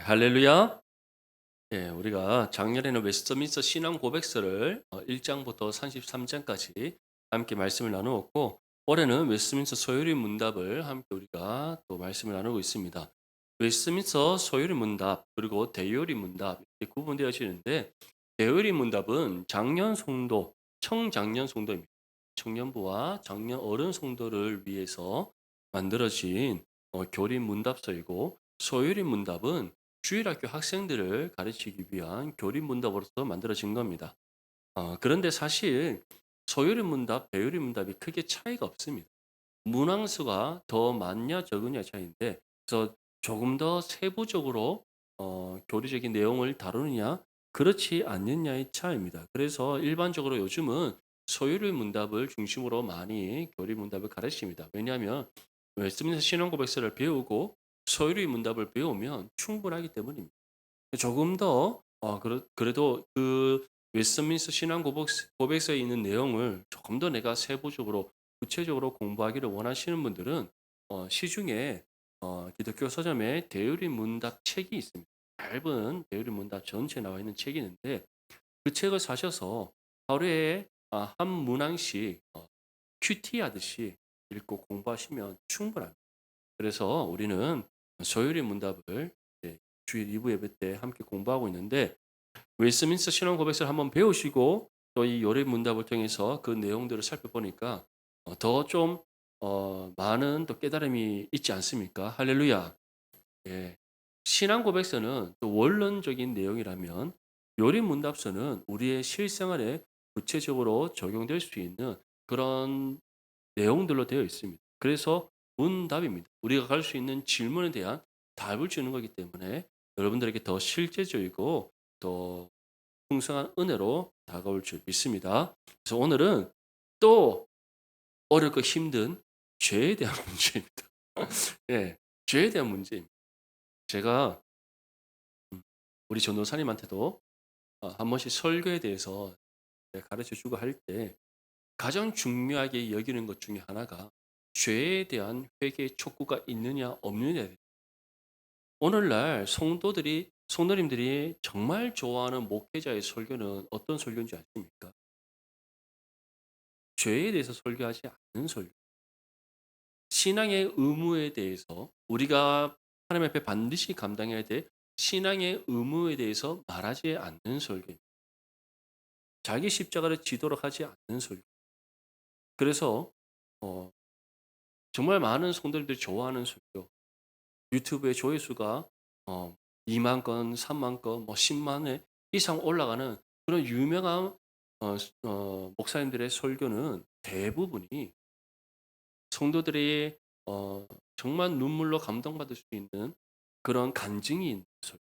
할렐루야. 예, 우리가 작년에는 웨스트민스터 신앙 고백서를 1장부터 33장까지 함께 말씀을 나누었고, 올해는 웨스트민스터 소요리 문답을 함께 우리가 또 말씀을 나누고 있습니다. 웨스트민스터 소요리 문답 그리고 대요리 문답 이렇게 구분되어지는데, 대요리 문답은 장년 성도, 청장년 성도입니다. 청년부와 장년 어른 성도를 위해서 만들어진 교리 문답서이고, 소요리 문답은 주일학교 학생들을 가르치기 위한 교리 문답으로서 만들어진 겁니다. 그런데 사실 소요리 문답, 배요리 문답이 크게 차이가 없습니다. 문항수가 더 많냐 적으냐 차이인데, 그래서 조금 더 세부적으로 교리적인 내용을 다루느냐 그렇지 않느냐의 차이입니다. 그래서 일반적으로 요즘은 소요리 문답을 중심으로 많이 교리 문답을 가르칩니다. 왜냐하면 웨스트민스터 신앙고백서를 배우고 소요리 문답을 배우면 충분하기 때문입니다. 조금 더 그래도 그 웨스트민스터 신앙 고백서에 있는 내용을 조금 더 내가 세부적으로 구체적으로 공부하기를 원하시는 분들은 시중에 기독교 서점에 대유리 문답 책이 있습니다. 얇은 대유리 문답 전체 나와 있는 책이 있는데, 그 책을 사셔서 하루에 한 문항씩 큐티하듯이 읽고 공부하시면 충분합니다. 그래서 우리는 소유리 문답을 이제 주일 2부 예배 때 함께 공부하고 있는데, 웨스트민스터 신앙 고백서를 한번 배우시고 또 이 요리 문답을 통해서 그 내용들을 살펴보니까 더 좀 많은 또 깨달음이 있지 않습니까? 할렐루야. 예. 신앙 고백서는 또 원론적인 내용이라면, 요리 문답서는 우리의 실생활에 구체적으로 적용될 수 있는 그런 내용들로 되어 있습니다. 그래서 문답입니다. 우리가 갈 수 있는 질문에 대한 답을 주는 거기 때문에 여러분들에게 더 실제적이고 또 풍성한 은혜로 다가올 줄 믿습니다. 그래서 오늘은 또 어렵고 힘든 죄에 대한 문제입니다. 예, 죄에 대한 문제입니다. 제가 우리 전도사님한테도 한 번씩 설교에 대해서 가르쳐 주고 할 때 가장 중요하게 여기는 것 중에 하나가 죄에 대한 회개 촉구가 있느냐 없느냐에. 오늘날 성도님들이 정말 좋아하는 목회자의 설교는 어떤 설교인지 아십니까? 죄에 대해서 설교하지 않는 설교. 신앙의 의무에 대해서 우리가 하나님 앞에 반드시 감당해야 될 신앙의 의무에 대해서 말하지 않는 설교입니다. 자기 십자가를 지도록 하지 않는 설교. 그래서 어 정말 많은 성도들이 좋아하는 설교. 유튜브의 조회수가 어 2만 건, 3만 건, 뭐 10만 회 이상 올라가는 그런 유명한 목사님들의 설교는 대부분이 성도들이 정말 눈물로 감동받을 수 있는 그런 간증이 있는 설교.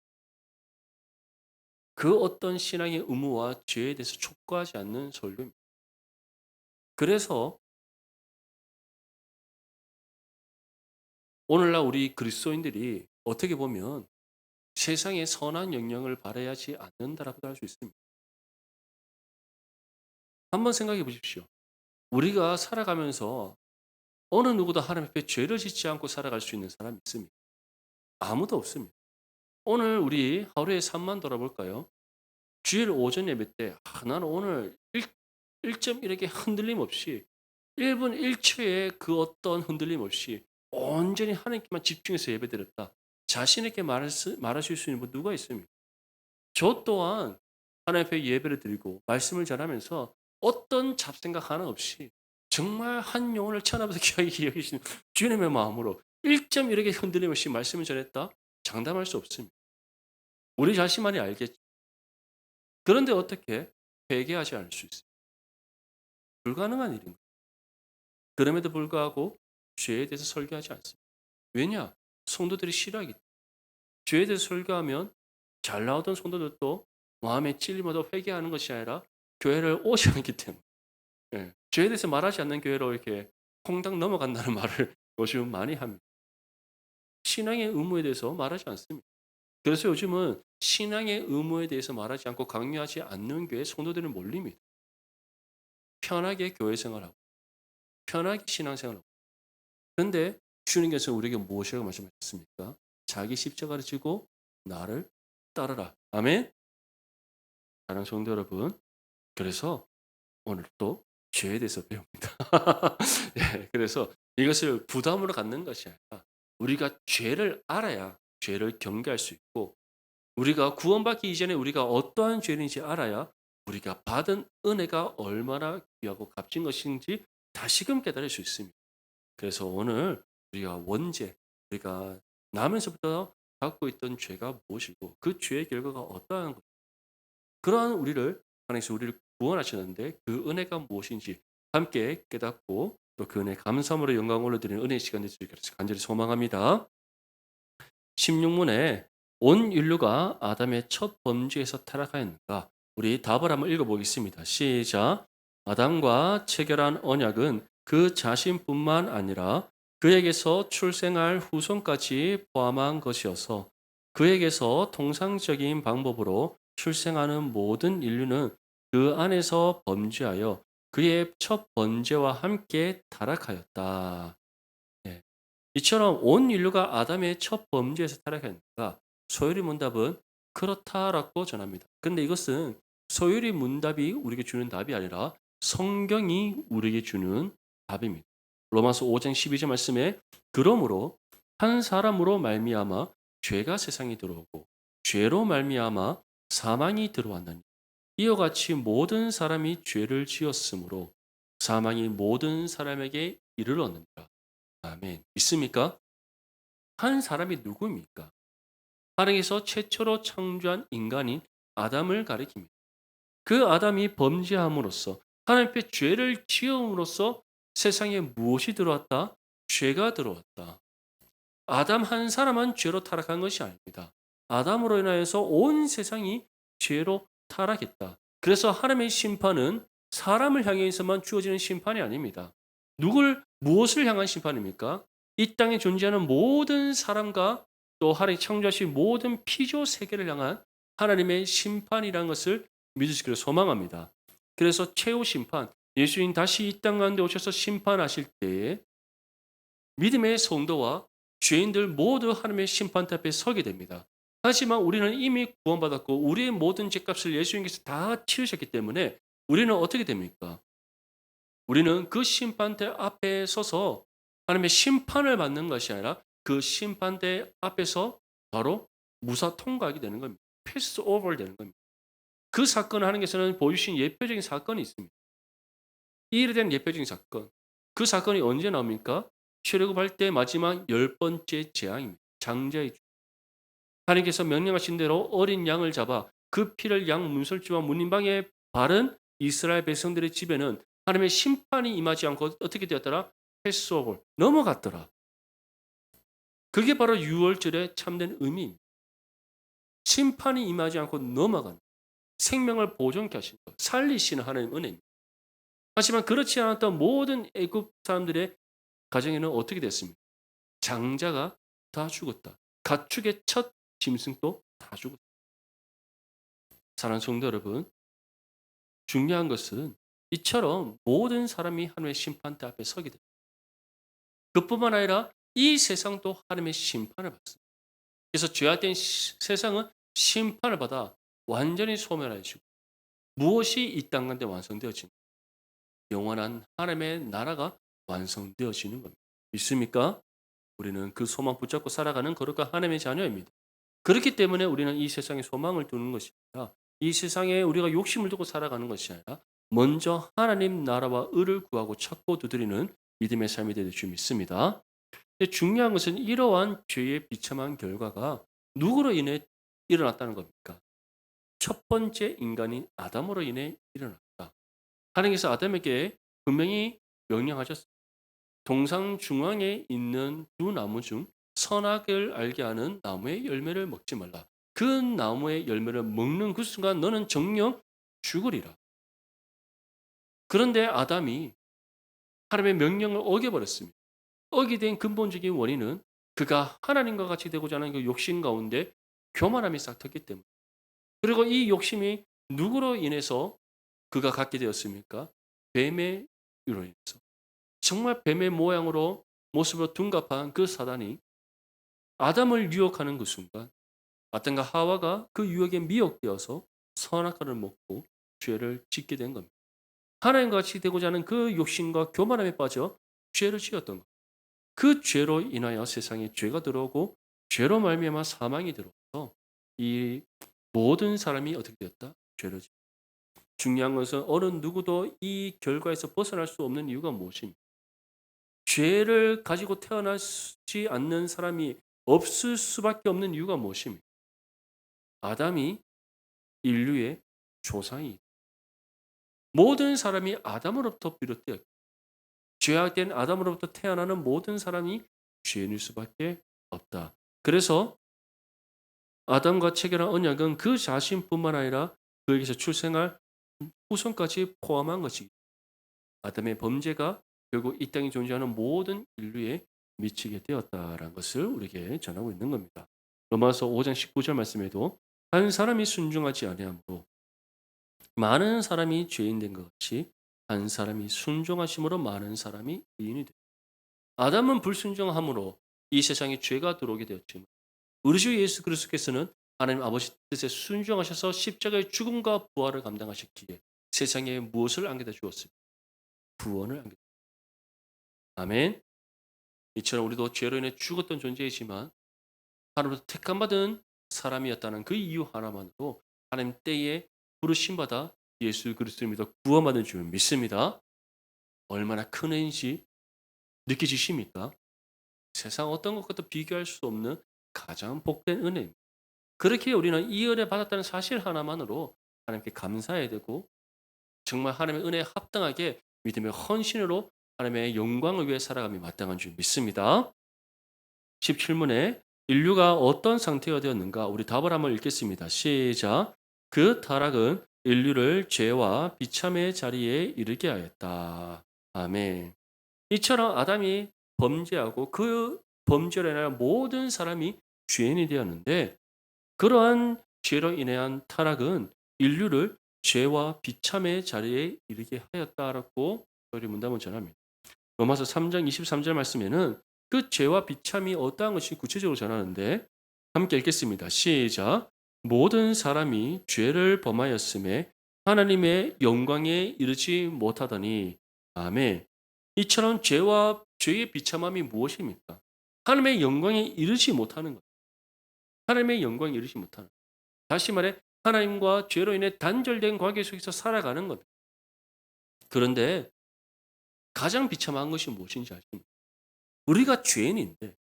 그 어떤 신앙의 의무와 죄에 대해서 촉구하지 않는 설교입니다. 그래서 오늘날 우리 그리스도인들이 어떻게 보면 세상에 선한 영향을 발휘하지 않는다라고도 할 수 있습니다. 한번 생각해 보십시오. 우리가 살아가면서 어느 누구도 하나님 앞에 죄를 짓지 않고 살아갈 수 있는 사람이 있습니까? 아무도 없습니다. 오늘 우리 하루의 삶만 돌아볼까요? 주일 오전 예배 때 나는 오늘 1.1에게 흔들림 없이 1분 1초의 그 어떤 흔들림 없이 온전히 하나님께만 집중해서 예배드렸다. 자신에게 말하실 수 있는 분 누가 있습니까? 저 또한 하나님 앞에 예배를 드리고 말씀을 전하면서 어떤 잡생각 하나 없이 정말 한 영혼을 천하보다 귀하게 여기시는 주님의 마음으로 1.1에게 흔들림 없이 말씀을 전했다? 장담할 수 없습니다. 우리 자신만이 알겠죠. 그런데 어떻게 회개하지 않을 수 있어요? 불가능한 일인 거예요. 그럼에도 불구하고 죄에 대해서 설교하지 않습니다. 왜냐? 성도들이 싫어하기 때문에. 죄에 대해서 설교하면 잘 나오던 성도들도 마음에 찔림으로 회개하는 것이 아니라 교회를 오지 않기 때문에. 예. 죄에 대해서 말하지 않는 교회로 이렇게 콩닥 넘어간다는 말을 요즘 많이 합니다. 신앙의 의무에 대해서 말하지 않습니다. 그래서 요즘은 신앙의 의무에 대해서 말하지 않고 강요하지 않는 교회에 성도들은 몰립니다. 편하게 교회 생활하고 편하게 신앙생활하고. 그런데 주님께서 우리에게 무엇이라고 말씀하셨습니까? 자기 십자가를 지고 나를 따르라. 아멘. 사랑하는 성도 여러분, 그래서 오늘 또 죄에 대해서 배웁니다. 예, 그래서 이것을 부담으로 갖는 것이 아니라 우리가 죄를 알아야 죄를 경계할 수 있고, 우리가 구원받기 이전에 우리가 어떠한 죄인지 알아야 우리가 받은 은혜가 얼마나 귀하고 값진 것인지 다시금 깨달을 수 있습니다. 그래서 오늘 우리가 원죄, 우리가 나면서부터 갖고 있던 죄가 무엇이고 그 죄의 결과가 어떠한 것, 그러한 우리를 하나님께서 우리를 구원하셨는데 그 은혜가 무엇인지 함께 깨닫고 또 그 은혜 감사함으로 영광 올려드리는 은혜의 시간 되시길 간절히 소망합니다. 16문에 온 인류가 아담의 첫 범죄에서 타락하였는가? 우리 답을 한번 읽어보겠습니다. 시작. 아담과 체결한 언약은 그 자신뿐만 아니라 그에게서 출생할 후손까지 포함한 것이어서 그에게서 통상적인 방법으로 출생하는 모든 인류는 그 안에서 범죄하여 그의 첫 번제와 함께 타락하였다. 네. 이처럼 온 인류가 아담의 첫 범죄에서 타락했는가? 소요리 문답은 그렇다라고 전합니다. 근데 이것은 소요리 문답이 우리에게 주는 답이 아니라 성경이 우리에게 주는 답입니다. 로마서 5장 12절 말씀에 그러므로 한 사람으로 말미암아 죄가 세상에 들어오고 죄로 말미암아 사망이 들어왔나니 이와 같이 모든 사람이 죄를 지었으므로 사망이 모든 사람에게 이르렀느니라. 아멘. 믿습니까? 한 사람이 누구입니까? 하나님께서 최초로 창조한 인간인 아담을 가리킵니다. 그 아담이 범죄함으로써 하나님 앞에 죄를 지음으로써 세상에 무엇이 들어왔다? 죄가 들어왔다. 아담 한 사람만 죄로 타락한 것이 아닙니다. 아담으로 인하여서 온 세상이 죄로 타락했다. 그래서 하나님의 심판은 사람을 향해서만 주어지는 심판이 아닙니다. 무엇을 향한 심판입니까? 이 땅에 존재하는 모든 사람과 또 하나님 창조하신 모든 피조 세계를 향한 하나님의 심판이라는 것을 믿으시기를 소망합니다. 그래서 최후 심판, 예수님 다시 이 땅 가운데 오셔서 심판하실 때에 믿음의 성도와 죄인들 모두 하나님의 심판대 앞에 서게 됩니다. 하지만 우리는 이미 구원받았고 우리의 모든 죄값을 예수님께서 다 치르셨기 때문에 우리는 어떻게 됩니까? 우리는 그 심판대 앞에 서서 하나님의 심판을 받는 것이 아니라 그 심판대 앞에서 바로 무사 통과하게 되는 겁니다. 패스 오버 되는 겁니다. 그 사건을 하나님께서는 보여주신 예표적인 사건이 있습니다. 이 일에 대한 예표적인 사건. 그 사건이 언제 나옵니까? 출애굽할 때 마지막 10번째 재앙입니다. 장자의 주. 하나님께서 명령하신 대로 어린 양을 잡아 그 피를 양 문설주와 문인방에 바른 이스라엘 백성들의 집에는 하나님의 심판이 임하지 않고 어떻게 되었더라? 패스오버 넘어갔더라. 그게 바로 유월절의 참된 의미입니다. 심판이 임하지 않고 넘어간 생명을 보존케 하신 것, 살리시는 하나님 은혜입니다. 하지만 그렇지 않았던 모든 애굽 사람들의 가정에는 어떻게 됐습니까? 장자가 다 죽었다. 가축의 첫 짐승도 다 죽었다. 사랑하는 성도 여러분, 중요한 것은 이처럼 모든 사람이 하나님의 심판대 앞에 서게 됩니다. 그뿐만 아니라 이 세상도 하나님의 심판을 받습니다. 그래서 죄악된 세상은 심판을 받아 완전히 소멸하시고 무엇이 이 땅 가운데 완성되어집니까? 영원한 하나님의 나라가 완성되어지는 겁니다. 믿습니까? 우리는 그 소망 붙잡고 살아가는 거룩한 하나님의 자녀입니다. 그렇기 때문에 우리는 이 세상에 소망을 두는 것이 아니라 이 세상에 우리가 욕심을 두고 살아가는 것이 아니라 먼저 하나님 나라와 의를 구하고 찾고 두드리는 믿음의 삶이 되길 줄 믿습니다. 근데 중요한 것은 이러한 죄의 비참한 결과가 누구로 인해 일어났다는 겁니까? 첫 번째 인간인 아담으로 인해 일어났다. 하나님께서 아담에게 분명히 명령하셨습니다. 동상 중앙에 있는 두 나무 중 선악을 알게 하는 나무의 열매를 먹지 말라. 그 나무의 열매를 먹는 그 순간 너는 정녕 죽으리라. 그런데 아담이 하나님의 명령을 어겨버렸습니다. 어기된 근본적인 원인은 그가 하나님과 같이 되고자 하는 그 욕심 가운데 교만함이 싹 텄기 때문에. 그리고 이 욕심이 누구로 인해서 그가 갖게 되었습니까? 뱀의 유로 인해서. 정말 뱀의 모양으로 모습으로 둔갑한 그 사단이 아담을 유혹하는 그 순간 아담과 하와가 그 유혹에 미혹되어서 선악과를 먹고 죄를 짓게 된 겁니다. 하나님과 같이 되고자 하는 그 욕심과 교만함에 빠져 죄를 지었던 것. 그 죄로 인하여 세상에 죄가 들어오고 죄로 말미암아 사망이 들어와서 이 모든 사람이 어떻게 되었다? 죄를 지었다. 중요한 것은 어느 누구도 이 결과에서 벗어날 수 없는 이유가 무엇입니까? 죄를 가지고 태어나지 않는 사람이 없을 수밖에 없는 이유가 무엇입니까? 아담이 인류의 조상이 모든 사람이 아담으로부터 비롯되었기 죄악된 아담으로부터 태어나는 모든 사람이 죄인일 수밖에 없다. 그래서 아담과 체결한 언약은 그 자신뿐만 아니라 그에게서 출생할 후손까지 포함한 것이 아담의 범죄가 결국 이 땅에 존재하는 모든 인류에 미치게 되었다라는 것을 우리에게 전하고 있는 겁니다. 로마서 5장 19절 말씀에도 한 사람이 순종하지 아니하므로 많은 사람이 죄인 된 것 같이 한 사람이 순종하심으로 많은 사람이 의인이 되었다. 아담은 불순종함으로 이 세상에 죄가 들어오게 되었지만 우리 주 예수 그리스도께서는 하나님 아버지 뜻에 순종하셔서 십자가의 죽음과 부활을 감당하셨기에 세상에 무엇을 안겨다 주었습니까? 구원을 안겨다 주었습니다. 아멘. 이처럼 우리도 죄로 인해 죽었던 존재이지만 하나님으로부터 택함받은 사람이었다는 그 이유 하나만으로 하나님 때에 부르심받아 예수 그리스도를 믿어 구원받은 줄 믿습니다. 얼마나 큰 은인지 느껴지십니까? 세상 어떤 것과도 비교할 수 없는 가장 복된 은혜입니다. 그렇게 우리는 이 은혜 받았다는 사실 하나만으로 하나님께 감사해야 되고 정말 하나님의 은혜에 합당하게 믿음의 헌신으로 하나님의 영광을 위해 살아감이 마땅한 줄 믿습니다. 17문에 인류가 어떤 상태가 되었는가? 우리 답을 한번 읽겠습니다. 시작. 그 타락은 인류를 죄와 비참의 자리에 이르게 하였다. 아멘. 이처럼 아담이 범죄하고 그 범죄로 인하여 모든 사람이 죄인이 되었는데 그러한 죄로 인한 타락은 인류를 죄와 비참의 자리에 이르게 하였다라고 우리 문답을 전합니다. 로마서 3장 23절 말씀에는 그 죄와 비참이 어떠한 것이 구체적으로 전하는데 함께 읽겠습니다. 시작. 모든 사람이 죄를 범하였음에 하나님의 영광에 이르지 못하더니 아멘. 이처럼 죄와 죄의 비참함이 무엇입니까? 하나님의 영광에 이르지 못하는 것. 하나님의 영광에 이르지 못하는 것. 다시 말해 하나님과 죄로 인해 단절된 관계 속에서 살아가는 겁니다. 그런데 가장 비참한 것이 무엇인지 아십니까? 우리가 죄인인데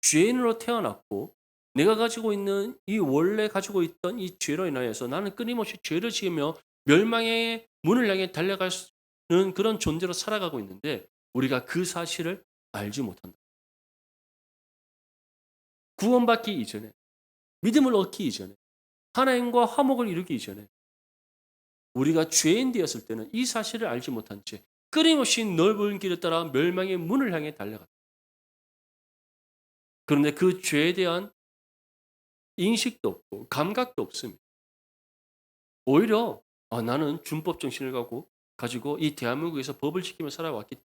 죄인으로 태어났고 내가 가지고 있는 이 원래 가지고 있던 이 죄로 인하여서 나는 끊임없이 죄를 지으며 멸망의 문을 향해 달려가는 그런 존재로 살아가고 있는데 우리가 그 사실을 알지 못한다. 구원받기 이전에 믿음을 얻기 이전에 하나님과 화목을 이루기 이전에 우리가 죄인 되었을 때는 이 사실을 알지 못한 채 끊임없이 넓은 길을 따라 멸망의 문을 향해 달려갔다. 그런데 그 죄에 대한 인식도 없고 감각도 없습니다. 오히려 나는 준법 정신을 가지고 이 대한민국에서 법을 지키며 살아왔기 때문에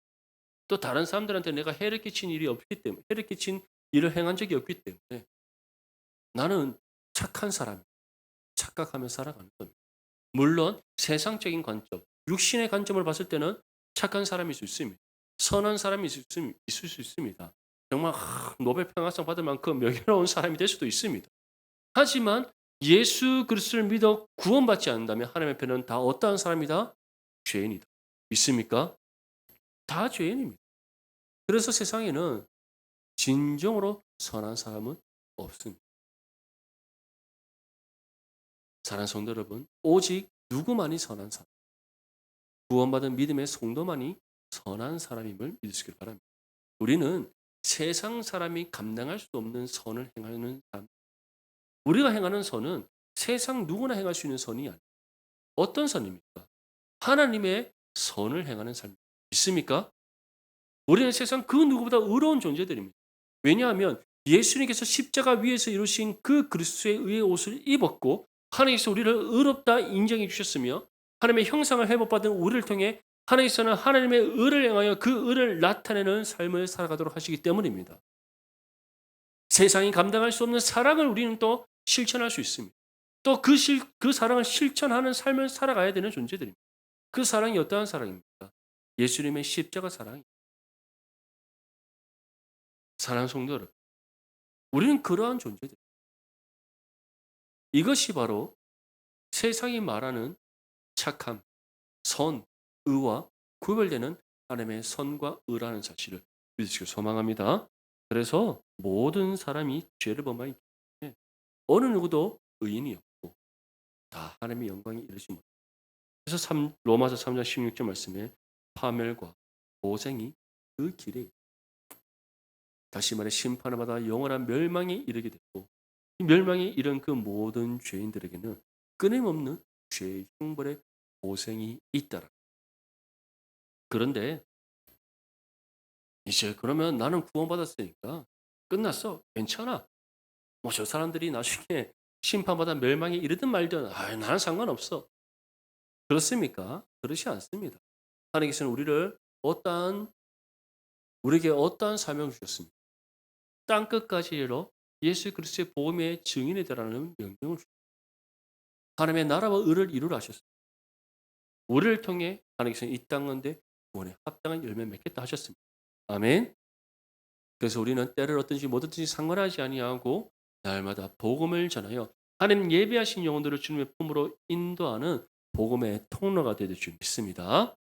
또 다른 사람들한테 내가 해를 끼친 일이 없기 때문에 해를 끼친 일을 행한 적이 없기 때문에 나는 착한 사람, 착각하며 살아가는 겁니다. 물론 세상적인 관점, 육신의 관점을 봤을 때는 착한 사람일 수 있습니다. 선한 사람이 있을 수 있습니다. 정말 노벨 평화상 받을 만큼 명예로운 사람이 될 수도 있습니다. 하지만 예수 그리스도를 믿어 구원받지 않는다면 하나님 앞에는 다 어떠한 사람이다? 죄인이다. 믿습니까? 다 죄인입니다. 그래서 세상에는 진정으로 선한 사람은 없습니다. 사랑하는 성도 여러분, 오직 누구만이 선한 사람, 구원받은 믿음의 성도만이 선한 사람임을 믿으시길 바랍니다. 우리는 세상 사람이 감당할 수 없는 선을 행하는 사람. 우리가 행하는 선은 세상 누구나 행할 수 있는 선이 아니에요. 어떤 선입니까? 하나님의 선을 행하는 삶. 있습니까? 우리는 세상 그 누구보다 의로운 존재들입니다. 왜냐하면 예수님께서 십자가 위에서 이루신 그 그리스도의 의의 옷을 입었고 하나님께서 우리를 의롭다 인정해 주셨으며 하나님의 형상을 회복받은 우리를 통해 하나님께서는 하나님의 의를 행하여 그 의를 나타내는 삶을 살아가도록 하시기 때문입니다. 세상이 감당할 수 없는 사랑을 우리는 또 실천할 수 있습니다. 또 그 사랑을 실천하는 삶을 살아가야 되는 존재들입니다. 그 사랑이 어떠한 사랑입니까? 예수님의 십자가 사랑. 사랑하는 성도 여러분, 우리는 그러한 존재들. 이것이 바로 세상이 말하는 착함, 선, 의와 구별되는 하나님의 선과 의라는 사실을 믿으시길 소망합니다. 그래서 모든 사람이 죄를 범하기 때문에 어느 누구도 의인이 없고 다 하나님의 영광에 이르지 못합니다. 그래서 로마서 3장 16절 말씀에 파멸과 고생이 그 길에 있다. 다시 말해 심판을 받아 영원한 멸망에 이르게 됐고 이 멸망에 이른 그 모든 죄인들에게는 끊임없는 죄의 형벌의 고생이 있다라. 그런데 이제 그러면 나는 구원받았으니까 끝났어. 괜찮아. 뭐 저 사람들이 나중에 심판받아 멸망에 이르든 말든 나는 상관없어. 그렇습니까? 그렇지 않습니다. 하나님께서는 우리에게 어떠한 사명을 주셨습니까? 땅 끝까지 이르러 예수 그리스도의 복음의 증인이 되라는 명령을 주셨습니다. 하나님의 나라와 의를 이루라 하셨습니다. 우리를 통해 하나님께서는 이 땅 가운데 구원에 합당한 열매를 맺겠다 하셨습니다. 아멘. 그래서 우리는 때를 어떤지 못 어떤지 상관하지 아니하고 날마다 복음을 전하여 하나님 예비하신 영혼들을 주님의 품으로 인도하는 복음의 통로가 되될 줄 믿습니다.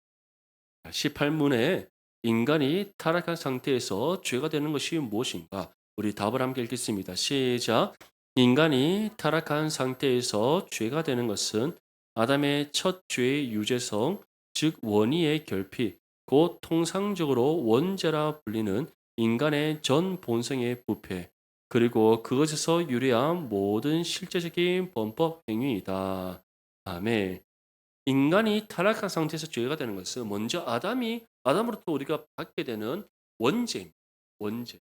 18문에 인간이 타락한 상태에서 죄가 되는 것이 무엇인가? 우리 답을 함께 읽겠습니다. 시작. 인간이 타락한 상태에서 죄가 되는 것은 아담의 첫 죄의 유죄성, 즉 원의의 결핍, 곧 통상적으로 원죄라 불리는 인간의 전 본성의 부패, 그리고 그것에서 유래한 모든 실제적인 범법 행위이다. 아멘. 인간이 타락한 상태에서 죄가 되는 것은 먼저 아담으로부터 우리가 받게 되는 원죄입니다. 원죄.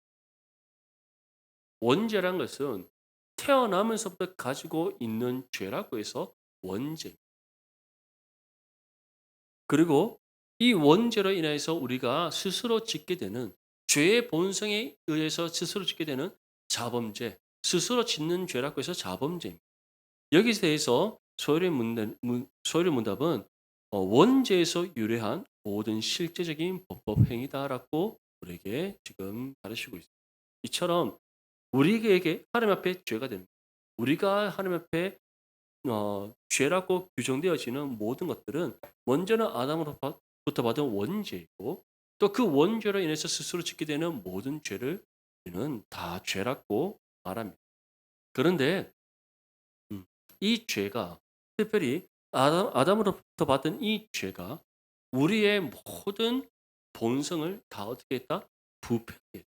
원죄란 것은 태어나면서부터 가지고 있는 죄라고 해서 원죄. 그리고 이 원죄로 인해서 우리가 스스로 짓게 되는 죄의 본성에 의해서 스스로 짓게 되는 자범죄, 스스로 짓는 죄라고 해서 자범죄입니다. 여기에 대해서 소요리 문답은 원죄에서 유래한 모든 실제적인 범법 행위다라고 우리에게 지금 가르치고 있습니다. 이처럼 우리에게 하나님 앞에 죄가 됩니다. 우리가 하나님 앞에 죄라고 규정되어지는 모든 것들은 먼저는 아담으로부터 받은 원죄이고 또 그 원죄로 인해서 스스로 짓게 되는 모든 죄를 우리는 다 죄라고 말합니다. 그런데 이 죄가 특별히 아담으로부터 받은 이 죄가 우리의 모든 본성을 다 어떻게 했다? 부패하게 했다.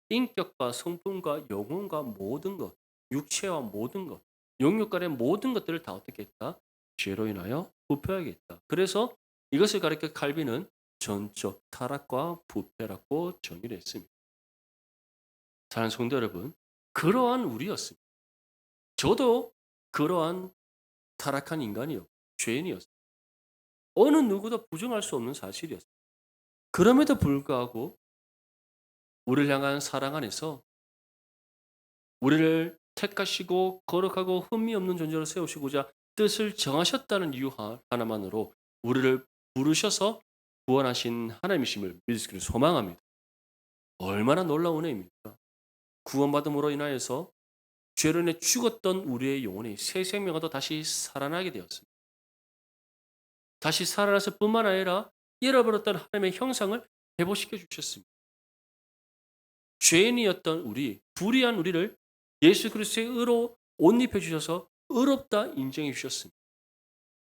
인격과 성품과 영혼과 모든 것, 육체와 모든 것, 영육간의 모든 것들을 다 어떻게 했다? 죄로 인하여 부패하게 했다. 그래서 이것을 가리켜 칼빈은 전적 타락과 부패라고 정의를 했습니다. 사랑하는 성도 여러분, 그러한 우리였습니다. 저도 그러한 타락한 인간이었고 죄인이었습니다. 어느 누구도 부정할 수 없는 사실이었습니다. 그럼에도 불구하고 우리를 향한 사랑 안에서 우리를 택하시고 거룩하고 흠이 없는 존재로 세우시고자 뜻을 정하셨다는 이유 하나만으로 우리를 부르셔서 구원하신 하나님이심을 믿으시기를 소망합니다. 얼마나 놀라운 은혜입니까? 구원받음으로 인하여서 죄로 인해 죽었던 우리의 영혼이 새 생명으로 다시 살아나게 되었습니다. 다시 살아나서 뿐만 아니라 잃어버렸던 하나님의 형상을 회복시켜 주셨습니다. 죄인이었던 우리, 불의한 우리를 예수 그리스도의 의로 옷 입혀 주셔서 의롭다 인정해 주셨습니다.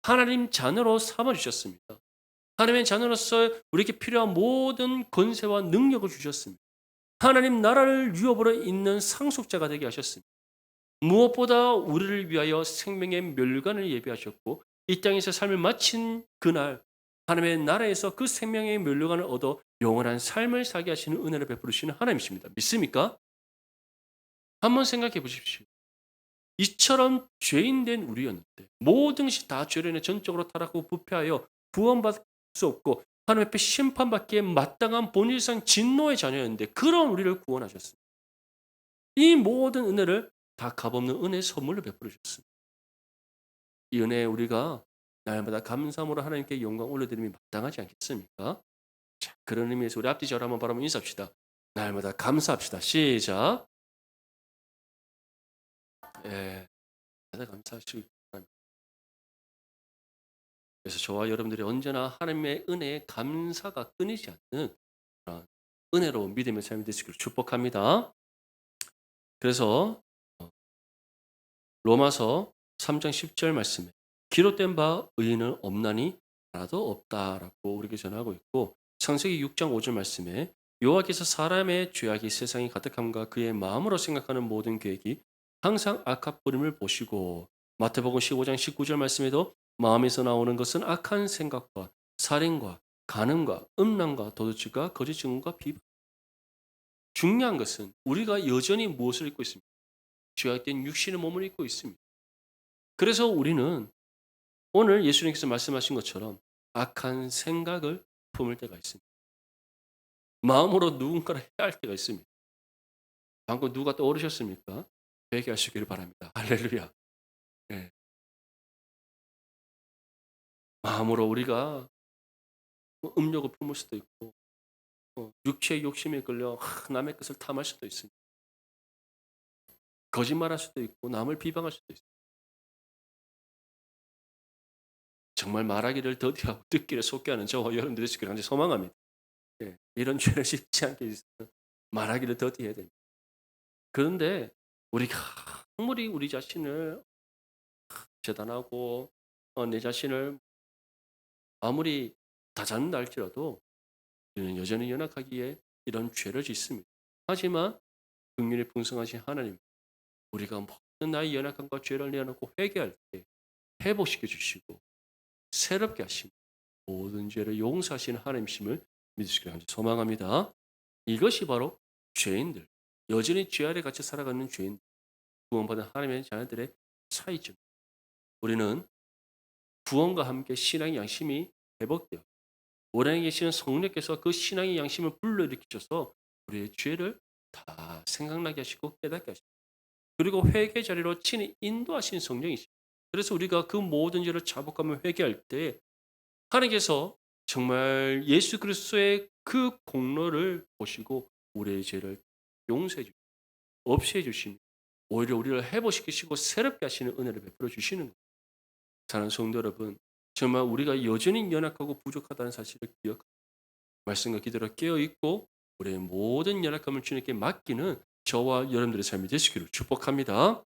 하나님 자녀로 삼아 주셨습니다. 하나님의 자녀로서 우리에게 필요한 모든 권세와 능력을 주셨습니다. 하나님 나라를 유업으로 잇는 상속자가 되게 하셨습니다. 무엇보다 우리를 위하여 생명의 멸관을 예비하셨고 이 땅에서 삶을 마친 그날 하나님의 나라에서 그 생명의 멸관을 얻어 영원한 삶을 살게 하시는 은혜를 베풀으시는 하나님이십니다. 믿습니까? 한번 생각해 보십시오. 이처럼 죄인된 우리였는데 모든 것이 다 죄로 인해 전적으로 타락하고 부패하여 구원받을 수 없고 하나님 앞에 심판받기에 마땅한 본질상 진노의 자녀였는데 그런 우리를 구원하셨습니다. 이 모든 은혜를 다 값없는 은혜의 선물로 베풀어 주셨습니다. 이 은혜에 우리가 날마다 감사함으로 하나님께 영광 올려드림이 마땅하지 않겠습니까? 자, 그런 의미에서 우리 앞뒤 저를 한번 바라보면 인사합시다. 날마다 감사합시다. 시작. 예, 다들 감사하시기 바랍니다. 그래서 저와 여러분들이 언제나 하나님의 은혜에 감사가 끊이지 않는 그런 은혜로운 믿음의 삶이 되시기를 축복합니다. 그래서 로마서 3장 10절 말씀에 기록된 바 의인은 없나니 하나도 없다라고 우리에게 전하고 있고, 창세기 6장 5절 말씀에 여호와께서 사람의 죄악이 세상에 가득함과 그의 마음으로 생각하는 모든 계획이 항상 악합부림을 보시고, 마태복음 15장 19절 말씀에도 마음에서 나오는 것은 악한 생각과 살인과 간음과 음란과 도둑질과 거짓 증언과 비방. 중요한 것은 우리가 여전히 무엇을 입고 있습니까? 죄악된 육신의 몸을 입고 있습니다. 그래서 우리는 오늘 예수님께서 말씀하신 것처럼 악한 생각을 품을 때가 있습니다. 마음으로 누군가를 해야 할 때가 있습니다. 방금 누가 떠오르셨습니까? 회개하시기를 바랍니다. 할렐루야. 예. 마음으로 우리가 음욕을 품을 수도 있고, 육체의 욕심에 끌려 남의 것을 탐할 수도 있습니다. 거짓말할 수도 있고 남을 비방할 수도 있습니다. 정말 말하기를 더디하고 듣기를 속게 하는 저와 여러분들이 되시기를 간절히 소망합니다. 예. 이런 죄를 짓지 않기 위해서 말하기를 더디해야 됩니다. 그런데 우리가 아무리 우리 자신을 재단하고 내 자신을 아무리 다잡는다 할지라도 우리는 여전히 연약하기에 이런 죄를 짓습니다. 하지만 긍휼이 풍성하신 하나님, 우리가 모든 나의 연약함과 죄를 내어놓고 회개할 때 회복시켜 주시고 새롭게 하시고 모든 죄를 용서하시는 하나님이심을 믿으시기를 간절히 소망합니다. 이것이 바로 죄인들, 여전히 죄 아래 갇혀 살아가는 죄인, 구원받은 하나님의 자녀들의 차이점. 우리는 구원과 함께 신앙의 양심이 회복되어 우리 안에 계시는 성령께서 그 신앙의 양심을 불러일으키셔서 우리의 죄를 다 생각나게 하시고 깨닫게 하시고, 그리고 회개 자리로 친히 인도하신 성령이십니다. 그래서 우리가 그 모든 죄를 자복하며 회개할 때 하나님께서 정말 예수 그리스도의 그 공로를 보시고 우리의 죄를 용서해 주시고 없애해 주시니 오히려 우리를 회복시키시고 새롭게 하시는 은혜를 베풀어 주시는 거예요. 사랑하는 성도 여러분, 정말 우리가 여전히 연약하고 부족하다는 사실을 기억하고 말씀과 기도로 깨어 있고 우리의 모든 연약함을 주님께 맡기는 저와 여러분들의 삶이 되시기를 축복합니다.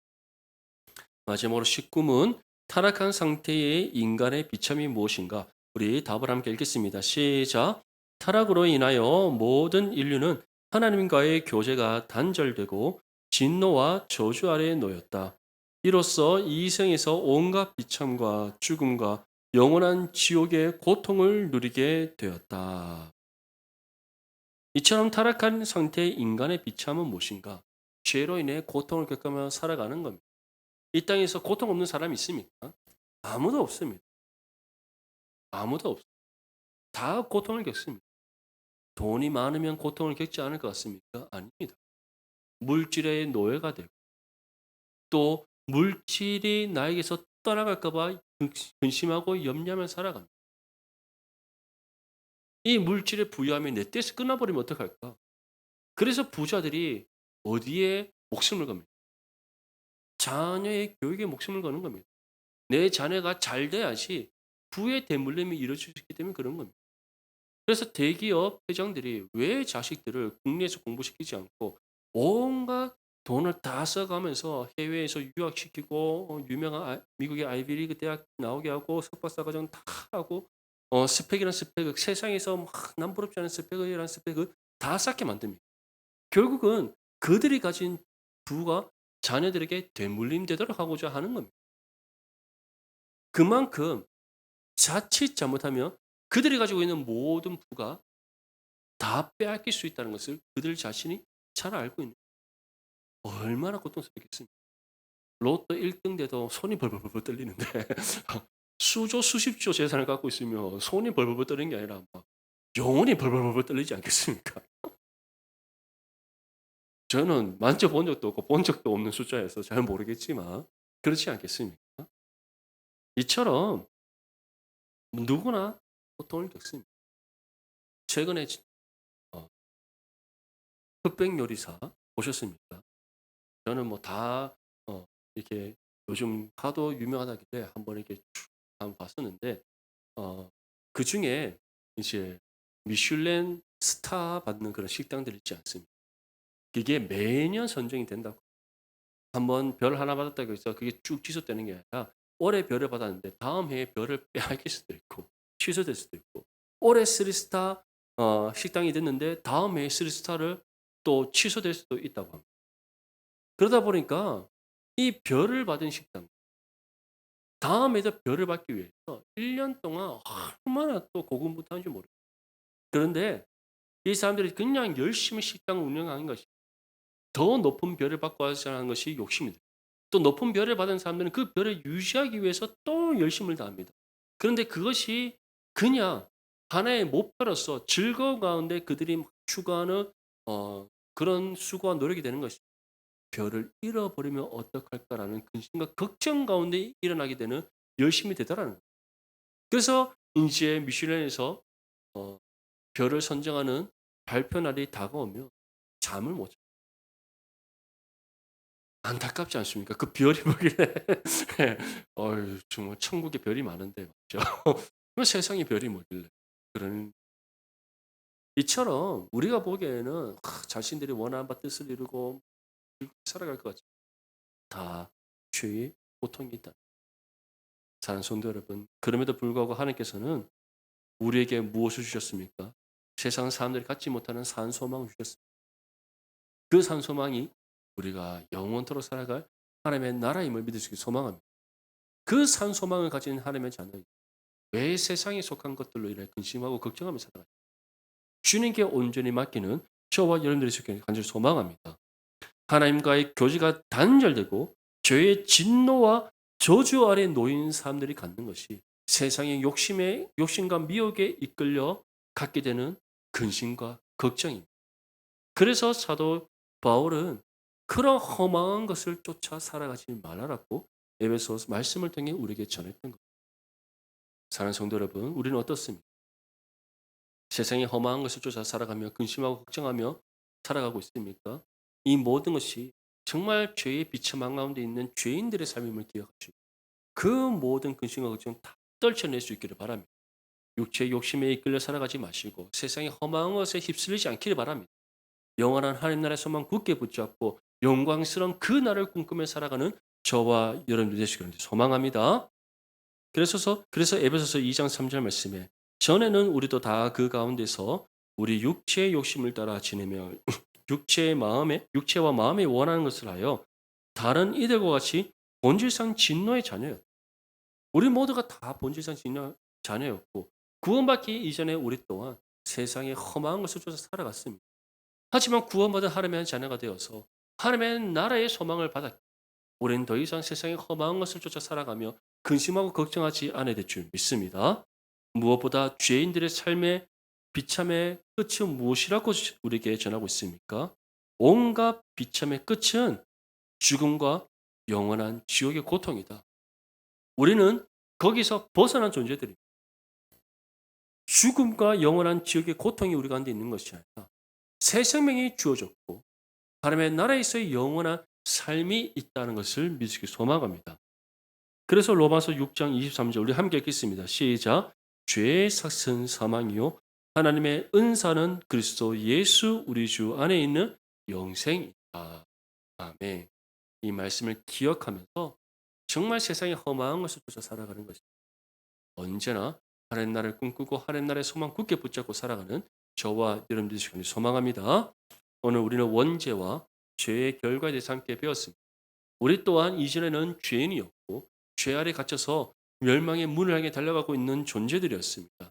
마지막으로 19문, 타락한 상태의 인간의 비참이 무엇인가? 우리 답을 함께 읽겠습니다. 시작. 타락으로 인하여 모든 인류는 하나님과의 교제가 단절되고 진노와 저주 아래에 놓였다. 이로써 이 생에서 온갖 비참과 죽음과 영원한 지옥의 고통을 누리게 되었다. 이처럼 타락한 상태의 인간의 비참은 무엇인가? 죄로 인해 고통을 겪으며 살아가는 겁니다. 이 땅에서 고통 없는 사람이 있습니까? 아무도 없습니다. 아무도 없습니다. 다 고통을 겪습니다. 돈이 많으면 고통을 겪지 않을 것 같습니까? 아닙니다. 물질의 노예가 되고 또 물질이 나에게서 떠나갈까 봐 근심하고 염려하며 살아갑니다. 이 물질의 부유함이 내 떼에서 끊어버리면 어떡할까? 그래서 부자들이 어디에 목숨을 겁니까? 자녀의 교육에 목숨을 거는 겁니다. 내 자녀가 잘 돼야지 부의 대물림이 이루어질 수 있기 때문에 그런 겁니다. 그래서 대기업 회장들이 왜 자식들을 국내에서 공부시키지 않고 온갖 돈을 다 써가면서 해외에서 유학시키고 유명한 미국의 아이비리그 대학 나오게 하고 석박사 과정 다 하고 스펙이란 스펙을 세상에서 막 남부럽지 않은 스펙이라는 스펙을 다 쌓게 만듭니다. 결국은 그들이 가진 부가 자녀들에게 되물림되도록 하고자 하는 겁니다. 그만큼 자칫 잘못하면 그들이 가지고 있는 모든 부가 다 빼앗길 수 있다는 것을 그들 자신이 잘 알고 있는 거예요. 얼마나 고통스럽겠습니까? 로또 1등 돼도 손이 벌벌벌 떨리는데 수조 수십조 재산을 갖고 있으면 손이 벌벌벌 떨리는 게 아니라 막 영혼이 벌벌벌 떨리지 않겠습니까? 저는 만져본 적도 없고 본 적도 없는 숫자여서 잘 모르겠지만 그렇지 않겠습니까? 이처럼 누구나 고통을 겪습니다. 최근에 어 흑백 요리사 보셨습니까? 저는 뭐 다 이렇게 요즘 하도 유명하다길래 한번 이렇게 쭉 한번 봤었는데 그중에 이제 미슐랭 스타 받는 그런 식당들 있지 않습니까? 그게 매년 선정이 된다고. 한번 별 하나 받았다고 해서 그게 쭉 지속되는 게 아니라 올해 별을 받았는데 다음 해에 별을 빼앗길 수도 있고 취소될 수도 있고 올해 3 스타 식당이 됐는데 다음 해에 3 스타를 또 취소될 수도 있다고 합니다. 그러다 보니까 이 별을 받은 식당 다음에도 별을 받기 위해서 1년 동안 얼마나 또 고군분투한지 모르겠어요. 그런데 이 사람들이 그냥 열심히 식당을 운영하는 것이 더 높은 별을 받고 하자는 것이 욕심이 돼요. 또 높은 별을 받은 사람들은 그 별을 유지하기 위해서 또 열심을 다합니다. 그런데 그것이 그냥 하나의 목표로서 즐거움 가운데 그들이 막 추구하는 그런 수고와 노력이 되는 것이 별을 잃어버리면 어떡할까라는 근심과 걱정 가운데 일어나게 되는 열심이 되더라는 거예요. 그래서 인제 미슐랭에서 어 별을 선정하는 발표 날이 다가오면 잠을 못 자요. 안타깝지 않습니까? 그 별이 뭐길래 예. 어유 정말 천국에 별이 많은데 맞죠? 그 세상에 별이 뭐길래 그런 이처럼 우리가 보기에는 자신들이 원하는 바 뜻을 이루고 즐겁게 살아갈 것 같지만 다 죄의 고통이 있다. 사랑하는 성도 여러분, 그럼에도 불구하고 하나님께서는 우리에게 무엇을 주셨습니까? 세상 사람들이 갖지 못하는 산 소망을 주셨습니다. 그 산 소망이 우리가 영원토록 살아갈 하나님의 나라임을 믿을 수 있게 소망합니다. 그 산 소망을 가진 하나님의 자녀 왜 세상에 속한 것들로 인해 근심하고 걱정하며 살아가요? 주님께 온전히 맡기는 저와 여러분들이 수 있기를 간절히 소망합니다. 하나님과의 교제가 단절되고 죄의 진노와 저주 아래 놓인 사람들이 갖는 것이 세상의 욕심과 미혹에 이끌려 갖게 되는 근심과 걱정입니다. 그래서 사도 바울은 그런 허망한 것을 쫓아 살아가지 말아라고 에베소서 말씀을 통해 우리에게 전했던 것. 사랑하는 성도 여러분, 우리는 어떻습니까? 세상의 험한 것을 쫓아 살아가며 근심하고 걱정하며 살아가고 있습니까? 이 모든 것이 정말 죄의 비참한 가운데 있는 죄인들의 삶임을 기억하시고 그 모든 근심과 걱정 다 떨쳐낼 수 있기를 바랍니다. 육체의 욕심에 이끌려 살아가지 마시고 세상의 험한 것에 휩쓸리지 않기를 바랍니다. 영원한 하나님 나라의 소망 굳게 붙잡고 영광스러운 그 날을 꿈꾸며 살아가는 저와 여러분들 되시기를 소망합니다. 그래서 에베소서 2장 3절 말씀에 전에는 우리도 다 그 가운데서 우리 육체의 욕심을 따라 지내며 육체와 마음에 원하는 것을 하여 다른 이들과 같이 본질상 진노의 자녀였다. 우리 모두가 다 본질상 진노의 자녀였고 구원받기 이전에 우리 또한 세상의 험한 것을 쫓아 살아갔습니다. 하지만 구원받은 하나님의 자녀가 되어서 하나님의 나라의 소망을 받았기 우리는 더 이상 세상의 험한 것을 쫓아 살아가며 근심하고 걱정하지 않아야 될 줄 믿습니다. 무엇보다 죄인들의 삶의 비참의 끝은 무엇이라고 우리에게 전하고 있습니까? 온갖 비참의 끝은 죽음과 영원한 지옥의 고통이다. 우리는 거기서 벗어난 존재들입니다. 죽음과 영원한 지옥의 고통이 우리 가운데 있는 것이 아니라 새 생명이 주어졌고 하나님의 나라에서의 영원한 삶이 있다는 것을 믿으시기 소망합니다. 그래서 로마서 6장 23절 우리 함께 읽겠습니다. 시작. 죄의 삭은 사망이요 하나님의 은사는 그리스도 예수 우리 주 안에 있는 영생이다. 아멘. 이 말씀을 기억하면서 정말 세상에 험한 것을 쫓아 살아가는 것이 언제나 하나님 나라를 꿈꾸고 하나님 나라의 소망 굳게 붙잡고 살아가는 저와 여러분들이 시간을 소망합니다. 오늘 우리는 원죄와 죄의 결과에 대해서 함께 배웠습니다. 우리 또한 이전에는 죄인이었고 죄 아래 갇혀서 멸망의 문을 향해 달려가고 있는 존재들이었습니다.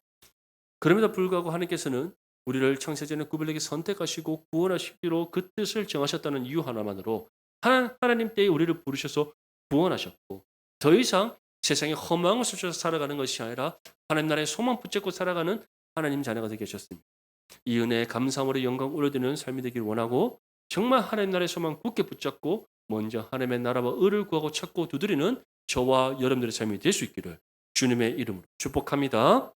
그럼에도 불구하고 하나님께서는 우리를 창세전에 구별되게 선택하시고 구원하시기로 그 뜻을 정하셨다는 이유 하나만으로 하나님 때에 우리를 부르셔서 구원하셨고 더 이상 세상에 험한 것을 쫓아 살아가는 것이 아니라 하나님 나라의 소망 붙잡고 살아가는 하나님 자녀가 되게 하셨습니다. 이 은혜에 감사함으로 영광 올려드리는 삶이 되길 원하고 정말 하나님 나라의 소망 굳게 붙잡고 먼저 하나님의 나라와 의를 구하고 찾고 두드리는 저와 여러분들의 삶이 될 수 있기를 주님의 이름으로 축복합니다.